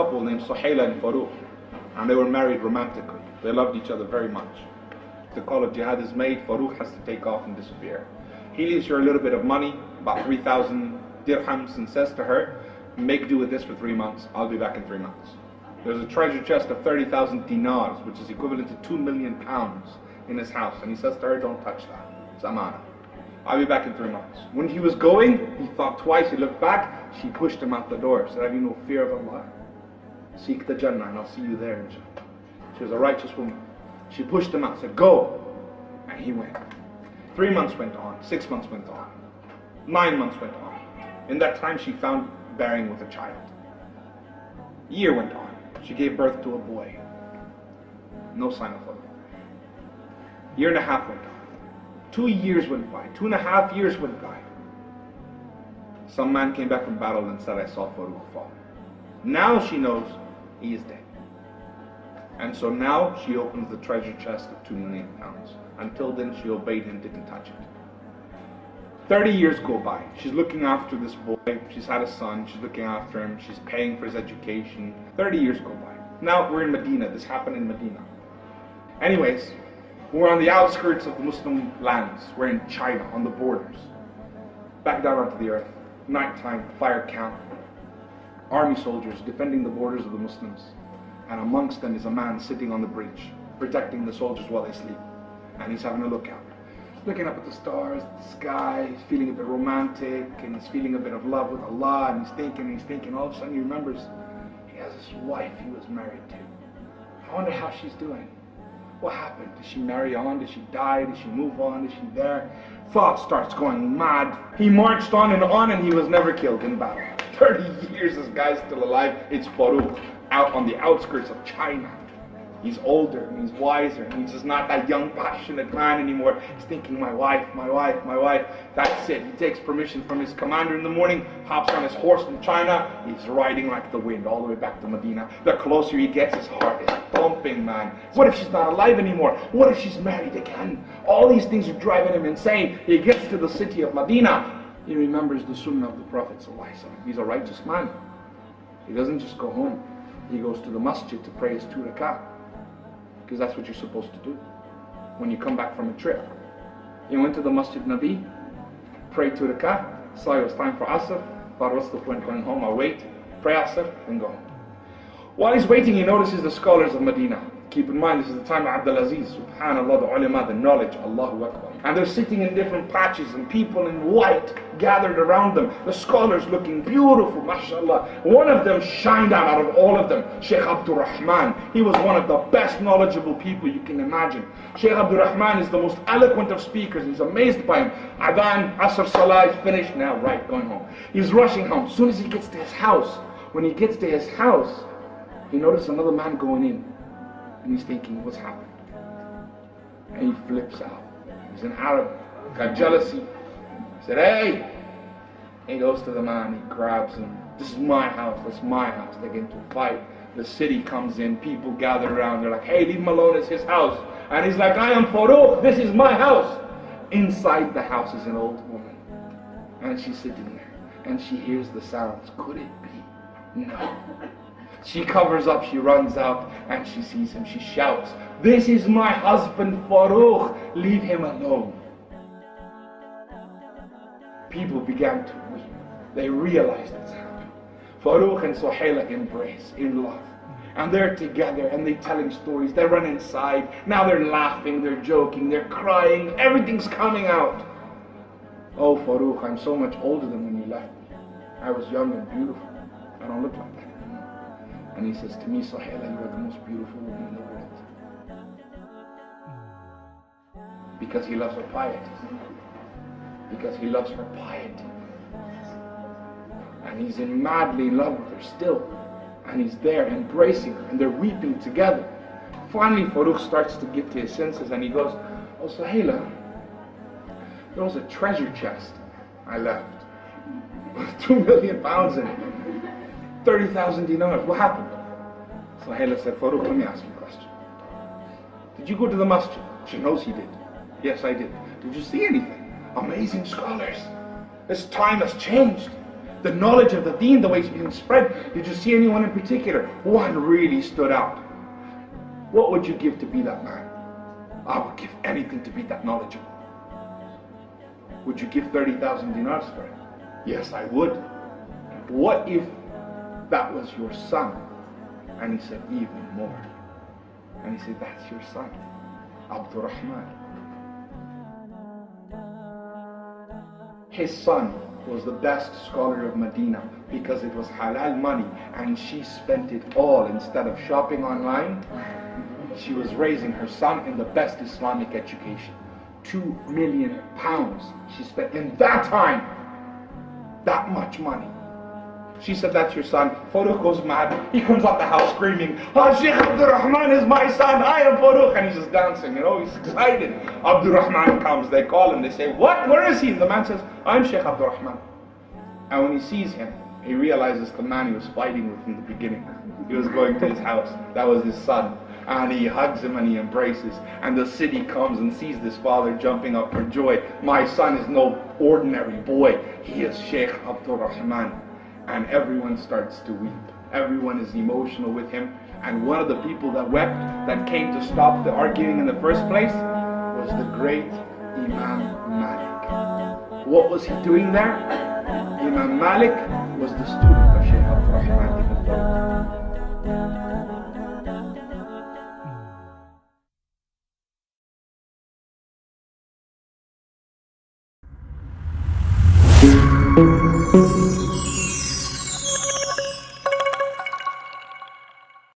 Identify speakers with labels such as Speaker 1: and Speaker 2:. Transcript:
Speaker 1: couple named Suhayla and Faruq, and they were married romantically. They loved each other very much. The call of jihad is made, Faruq has to take off and disappear. He leaves her a little bit of money, about 3,000 dirhams, and says to her, make do with this for 3 months, I'll be back in 3 months. There's a treasure chest of 30,000 dinars, which is equivalent to 2 million pounds in his house, and he says to her, don't touch that, it's amana. I'll be back in 3 months. When he was going, he thought twice, he looked back, she pushed him out the door, said, have you no fear of Allah? Seek the Jannah and I'll see you there, inshallah. She was a righteous woman. She pushed him out, said, go. And he went. 3 months went on, 6 months went on, 9 months went on. In that time she found bearing with a child. Year went on. She gave birth to a boy. No sign of life. Year and a half went on. 2 years went by. 2.5 years went by. Some man came back from battle and said, I saw Faruk fall. Now she knows he is dead. And so now she opens the treasure chest of 2 million pounds. Until then she obeyed him, didn't touch it. 30 years go by. She's looking after this boy. She's had a son. She's looking after him. She's paying for his education. 30 years go by. Now we're in Medina. This happened in Medina. Anyways, we're on the outskirts of the Muslim lands. We're in China, on the borders. Back down onto the earth. Nighttime, fire camp. Army soldiers defending the borders of the Muslims. And amongst them is a man sitting on the bridge, protecting the soldiers while they sleep. And he's having a look out. Looking up at the stars, the sky, he's feeling a bit romantic, and he's feeling a bit of love with Allah, and he's thinking, all of a sudden he remembers he has this wife he was married to. I wonder how she's doing. What happened? Did she marry on? Did she die? Did she move on? Is she there? Thought starts going mad. He marched on, and he was never killed in battle. 30 years this guy's still alive. It's Faruk, out on the outskirts of China. He's older and he's wiser and he's just not that young passionate man anymore. He's thinking, my wife, my wife, my wife. That's it. He takes permission from his commander in the morning, hops on his horse in China. He's riding like the wind all the way back to Medina. The closer he gets, his heart is thumping, man. What if she's not alive anymore? What if she's married again? All these things are driving him insane. He gets to the city of Medina. He remembers the sunnah of the Prophet ﷺ. He's a righteous man. He doesn't just go home. He goes to the masjid to pray his 2 rak'ah. Because that's what you're supposed to do when you come back from a trip. He went to the Masjid Nabi, prayed 2 rak'ah, saw it was time for Asr, thought, what's the point going home? I'll wait, pray Asr, then go home. While he's waiting, he notices the scholars of Medina. Keep in mind, this is the time of Abdul Azeez, subhanallah, the ulama, the knowledge, Allahu Akbar. And they're sitting in different patches, and people in white gathered around them. The scholars looking beautiful, mashallah. One of them shined out of all of them, Shiek Abdul Rahman. He was one of the best knowledgeable people you can imagine. Shiek Abdul Rahman is the most eloquent of speakers. He's amazed by him. Adhan, Asr, Salah is finished, now right, going home. He's rushing home. As soon as he gets to his house, when he gets to his house, he notices another man going in. And he's thinking, what's happened? And he flips out. He's an Arab, got jealousy. He said, hey! He goes to the man, he grabs him. This is my house, that's my house. They get into a fight. The city comes in, people gather around. They're like, hey, leave him alone, it's his house. And he's like, I am Faruk, this is my house. Inside the house is an old woman. And she's sitting there. And she hears the sounds. Could it be? No. She covers up, she runs out, and she sees him. She shouts, this is my husband Faruk, leave him alone. People began to weep. They realized it's happened. Faruk and Suhayla embrace in love. And they're together and they're telling stories. They run inside. Now they're laughing, they're joking, they're crying. Everything's coming out. Oh Faruk, I'm so much older than when you left me. I was young and beautiful. I don't look like that anymore. And he says to me, Suhayla, you are the most beautiful woman in the world. Because he loves her piety. Because he loves her piety. And he's madly in love with her still. And he's there embracing her and they're weeping together. Finally Faruk starts to get to his senses and he goes, oh Suhayla, there was a treasure chest I left with 2 million pounds in it. 30,000 dinars. What happened? Suhayla said, Faruk, let me ask you a question. Did you go to the masjid? She knows he did. Yes, I did. Did you see anything? Amazing scholars. This time has changed. the knowledge of the deen, the way it's being spread. Did you see anyone in particular? One really stood out. What would you give to be that man? I would give anything to be that knowledgeable. Would you give 30,000 dinars for it? Yes, I would. What if that was your son? And he said, even more. And he said, that's your son, Abdul Rahman. His son was the best scholar of Medina because it was halal money, and she spent it all. Instead of shopping online, she was raising her son in the best Islamic education. 2 million pounds she spent in that time. That much money. She said, that's your son. Faruk goes mad. He comes out the house screaming, Shiek Abdul Rahman is my son. I am Faruk. And he's just dancing, he's excited. Abdul Rahman comes. They call him. They say, what? Where is he? And the man says, I'm Shiek Abdul Rahman. And when he sees him, he realizes the man he was fighting with in the beginning. He was going to his house. That was his son. And he hugs him and he embraces. And the city comes and sees this father jumping up for joy. My son is no ordinary boy. He is Shiek Abdul Rahman. And everyone starts to weep. Everyone is emotional with him. And one of the people that wept, that came to stop the arguing in the first place, was the great Imam Malik. What was he doing there? Imam Malik was the student of Shiek Abdul Rahman ibn Faruq.